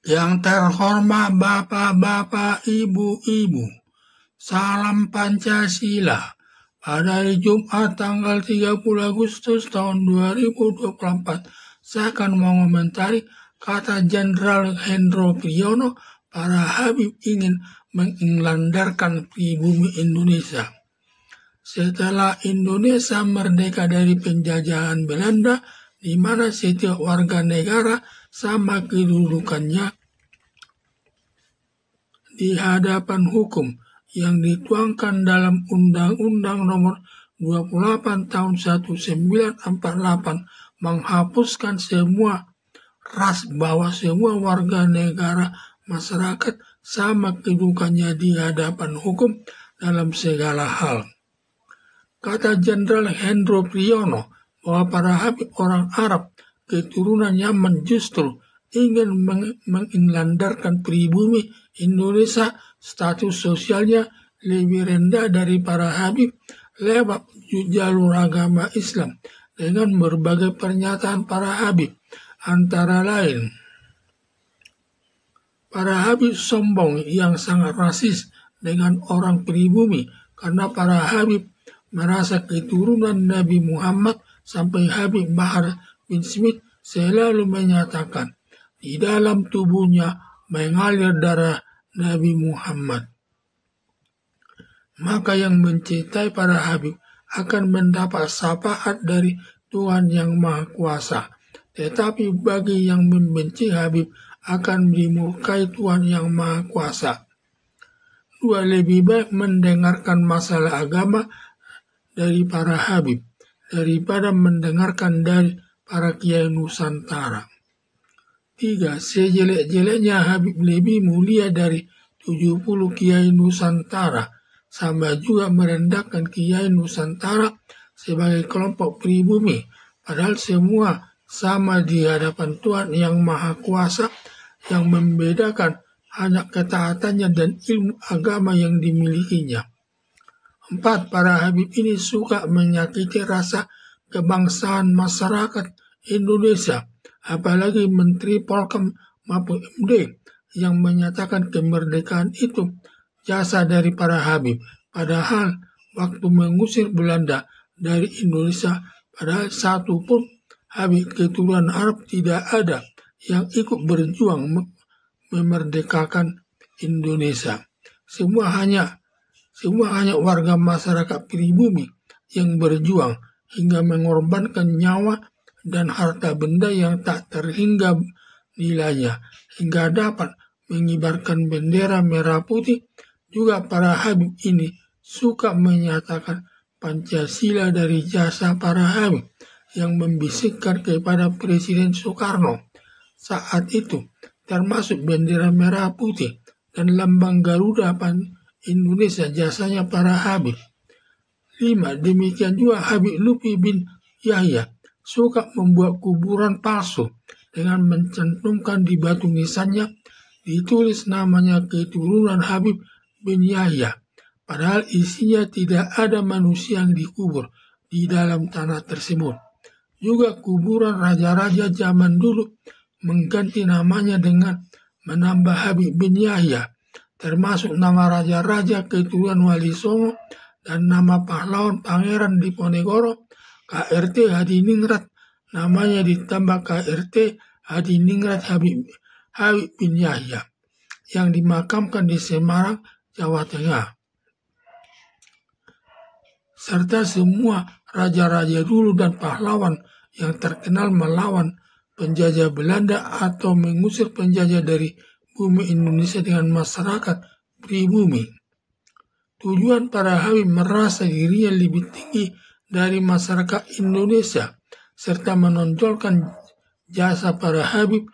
Yang terhormat Bapak-bapak, Ibu-ibu, salam Pancasila. Pada hari Jumat tanggal 30 Agustus tahun 2024, saya akan mengomentari kata Jenderal Hendro Priyono, para Habib ingin menginglandarkan pribumi Indonesia. Setelah Indonesia merdeka dari penjajahan Belanda, di mana setiap warga negara sama kedudukannya di hadapan hukum yang dituangkan dalam Undang-Undang Nomor 28 Tahun 1948 menghapuskan semua ras, bahwa semua warga negara masyarakat sama kedudukannya di hadapan hukum dalam segala hal. Kata Jenderal Hendro Priyono bahwa para Habib orang Arab keturunan Yaman justru ingin menginglandarkan pribumi Indonesia, status sosialnya lebih rendah dari para Habib lewat jalur agama Islam dengan berbagai pernyataan para Habib. Antara lain, para Habib sombong yang sangat rasis dengan orang pribumi karena para Habib merasa keturunan Nabi Muhammad. Sampai Habib Bahar bin Smith selalu menyatakan di dalam tubuhnya mengalir darah Nabi Muhammad. Maka yang mencintai para Habib akan mendapat syafaat dari Tuhan yang Maha Kuasa. Tetapi bagi yang membenci Habib akan dimurkai Tuhan yang Maha Kuasa. Dua, lebih baik mendengarkan masalah agama dari para Habib daripada mendengarkan dari para kiai Nusantara. 3. Sejelek-jeleknya Habib lebih mulia dari 70 kiai Nusantara, sama juga merendahkan kiai Nusantara sebagai kelompok pribumi, padahal semua sama di hadapan Tuhan yang Maha Kuasa. Yang membedakan hanya ketaatannya dan ilmu agama yang dimilikinya. 4. Para Habib ini suka menyakiti rasa kebangsaan masyarakat Indonesia, apalagi Menteri Polkam Mahfud MD yang menyatakan kemerdekaan itu jasa dari para Habib. Padahal waktu mengusir Belanda dari Indonesia, padahal satu pun Habib keturunan Arab tidak ada yang ikut berjuang memerdekakan Indonesia. Semua hanya warga masyarakat pribumi yang berjuang hingga mengorbankan nyawa dan harta benda yang tak terhingga nilainya hingga dapat mengibarkan bendera merah putih. Juga para Habib ini suka menyatakan Pancasila dari jasa para Habib yang membisikkan kepada Presiden Soekarno saat itu, termasuk bendera merah putih dan lambang Garuda Indonesia jasanya para Habib. 5. Demikian juga Habib Lutfi bin Yahya suka membuat kuburan palsu dengan mencantumkan di batu nisannya ditulis namanya keturunan Habib bin Yahya, padahal isinya tidak ada manusia yang dikubur di dalam tanah tersebut. Juga kuburan raja-raja zaman dulu mengganti namanya dengan menambah Habib bin Yahya, termasuk nama raja-raja keturunan Wali Songo dan nama pahlawan Pangeran Diponegoro, KRT Hadiningrat, namanya ditambah KRT Hadiningrat Habib bin Yahya, yang dimakamkan di Semarang, Jawa Tengah. Serta semua raja-raja dulu dan pahlawan yang terkenal melawan penjajah Belanda atau mengusir penjajah dari bumi Indonesia dengan masyarakat pribumi. Tujuan para Habib merasa dirinya lebih tinggi dari masyarakat Indonesia serta menonjolkan jasa para Habib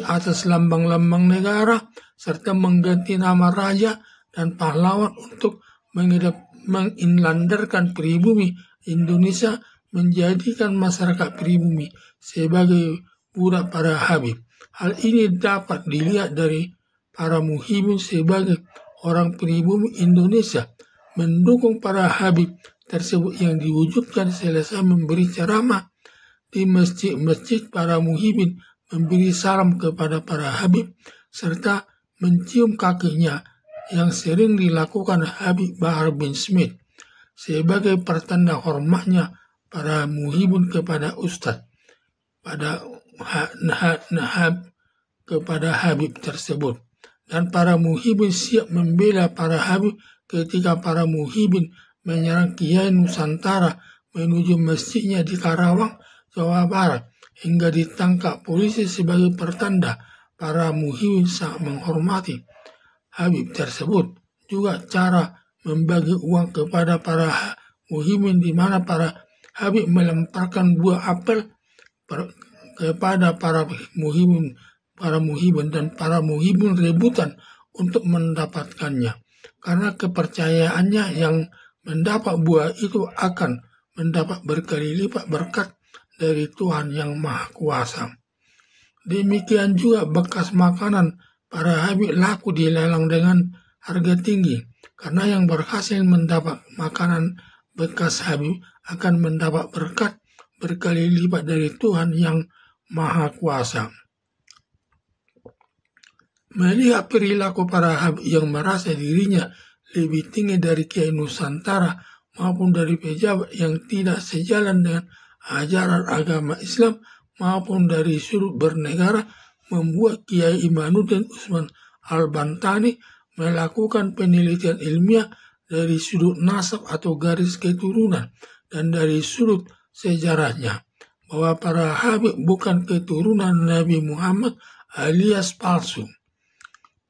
atas lambang-lambang negara serta mengganti nama raja dan pahlawan untuk menginlandarkan pribumi Indonesia, menjadikan masyarakat pribumi sebagai budak para Habib. Hal ini dapat dilihat dari para muhibin sebagai orang pribumi Indonesia mendukung para Habib tersebut yang diwujudkan selesai memberi ceramah Di masjid-masjid para muhibin memberi salam kepada para habib serta mencium kakinya yang sering dilakukan Habib Bahar bin Smith sebagai pertanda hormatnya para muhibin kepada ustadz pada kepada habib tersebut. Dan para muhibin siap membela para habib ketika para muhibin menyerang Kiai Nusantara menuju masjidnya di Karawang, Jawa Barat, hingga ditangkap polisi sebagai pertanda para muhibin sangat menghormati habib tersebut. Juga cara membagi uang kepada para muhibin di mana para habib melemparkan buah apel kepada para muhibin dan para muhibin rebutan untuk mendapatkannya. Karena kepercayaannya yang mendapat buah itu akan mendapat berkali lipat berkat dari Tuhan yang Maha Kuasa. Demikian juga bekas makanan para habib laku dilelang dengan harga tinggi, karena yang berhasil mendapat makanan bekas habib akan mendapat berkat berkali lipat dari Tuhan yang Maha Kuasa. Melihat perilaku para habib yang merasa dirinya lebih tinggi dari Kiai Nusantara maupun dari pejabat yang tidak sejalan dengan ajaran agama Islam maupun dari sudut bernegara, membuat Kiai Imanuddin Usman Al-Bantani melakukan penelitian ilmiah dari sudut nasab atau garis keturunan dan dari sudut sejarahnya, bahwa para habib bukan keturunan Nabi Muhammad alias palsu.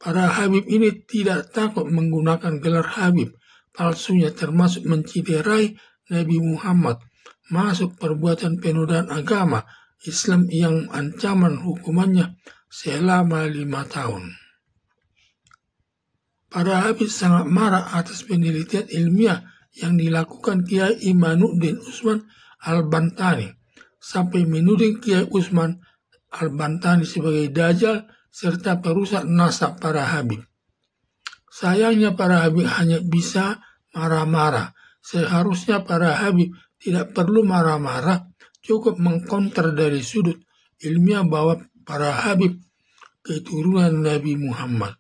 Para habib ini tidak takut menggunakan gelar habib palsunya, termasuk menciderai Nabi Muhammad, masuk perbuatan penodaan agama Islam yang ancaman hukumannya selama 5 tahun. Para habib sangat marah atas penelitian ilmiah yang dilakukan Kiai Imanuddin Usman Al-Bantani, sampai menuding Kiai Usman Al-Bantani sebagai dajjal serta perusak nasab para habib. Sayangnya para habib hanya bisa marah-marah. Seharusnya para habib tidak perlu marah-marah, cukup mengkonter dari sudut ilmiah bahwa para habib keturunan Nabi Muhammad.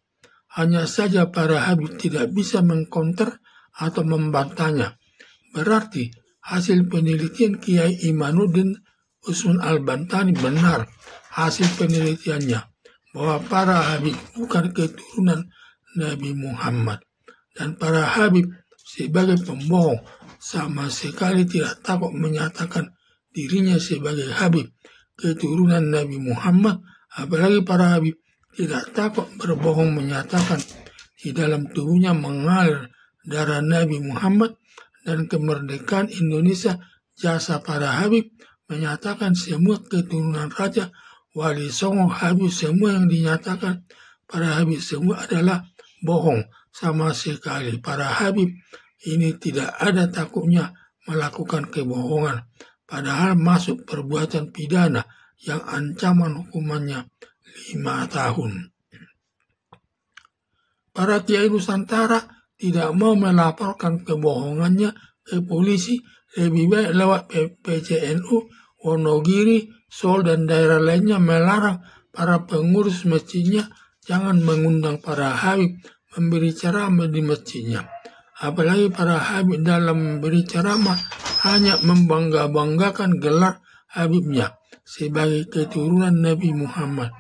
Hanya saja para habib tidak bisa mengkonter atau membantahnya. Berarti hasil penelitian Kiai Imanuddin Usman Al-Bantani benar hasil penelitiannya, bahwa para habib bukan keturunan Nabi Muhammad. Dan para habib sebagai pembohong sama sekali tidak takut menyatakan dirinya sebagai habib keturunan Nabi Muhammad. Apalagi para habib tidak takut berbohong menyatakan di dalam tubuhnya mengalir darah Nabi Muhammad dan kemerdekaan Indonesia. Jasa para habib menyatakan semua keturunan Raja Wali Songo habib semua yang dinyatakan para habib semua adalah bohong sama sekali. Para habib ini tidak ada takutnya melakukan kebohongan, padahal masuk perbuatan pidana yang ancaman hukumannya 5 tahun. Para Kiai Nusantara tidak mau melaporkan kebohongannya ke polisi, lebih baik lewat PCNU, Wonogiri, Sol dan daerah lainnya melarang para pengurus masjidnya jangan mengundang para habib memberi ceramah di masjidnya. Apalagi para habib dalam memberi ceramah hanya membangga-banggakan gelar habibnya sebagai keturunan Nabi Muhammad.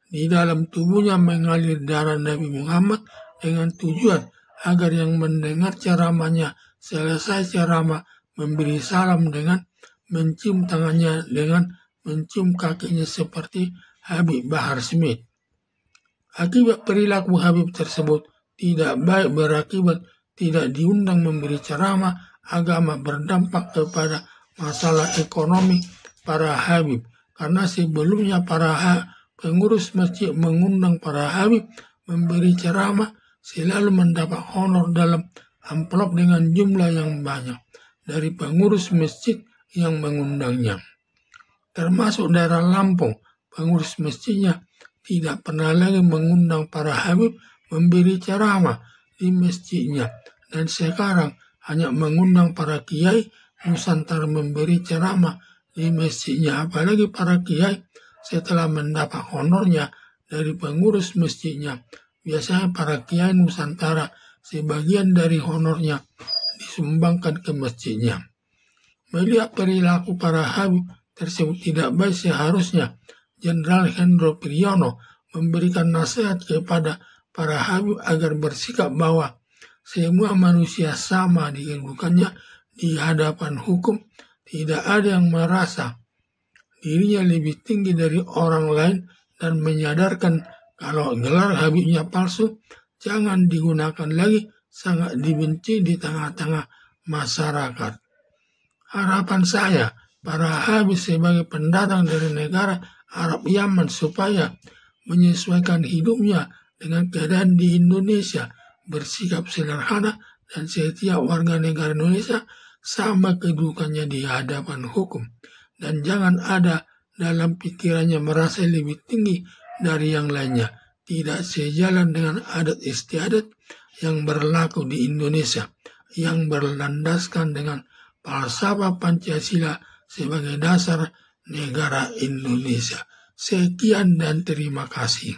Di dalam tubuhnya mengalir darah Nabi Muhammad dengan tujuan agar yang mendengar ceramahnya selesai ceramah memberi salam dengan mencium tangannya dengan mencium kakinya seperti Habib Bahar Smith. Akibat perilaku habib tersebut tidak baik berakibat tidak diundang memberi ceramah agama, berdampak kepada masalah ekonomi para habib. Karena sebelumnya para pengurus masjid mengundang para habib memberi ceramah selalu mendapat honor dalam amplop dengan jumlah yang banyak dari pengurus masjid yang mengundangnya. Termasuk daerah Lampung, pengurus masjidnya tidak pernah lagi mengundang para habib memberi ceramah di masjidnya, dan sekarang hanya mengundang para kiai Nusantara memberi ceramah di masjidnya. Apalagi para kiai setelah mendapat honornya dari pengurus masjidnya. Biasanya para kiai Nusantara sebagian dari honornya disumbangkan ke masjidnya. Melihat perilaku para habib tersebut tidak baik, seharusnya Jenderal Hendro Priyono memberikan nasihat kepada para habib agar bersikap bahwa semua manusia sama di kedudukannya di hadapan hukum. Tidak ada yang merasa dirinya lebih tinggi dari orang lain dan menyadarkan kalau gelar habibnya palsu jangan digunakan lagi, sangat dibenci di tengah-tengah masyarakat. Harapan saya para habib sebagai pendatang dari negara Arab Yaman supaya menyesuaikan hidupnya dengan keadaan di Indonesia, bersikap sederhana dan setiap warga negara Indonesia sama kedudukannya di hadapan hukum, dan jangan ada dalam pikirannya merasa lebih tinggi dari yang lainnya, tidak sejalan dengan adat istiadat yang berlaku di Indonesia yang berlandaskan dengan falsafah Pancasila sebagai dasar negara Indonesia. Sekian dan terima kasih.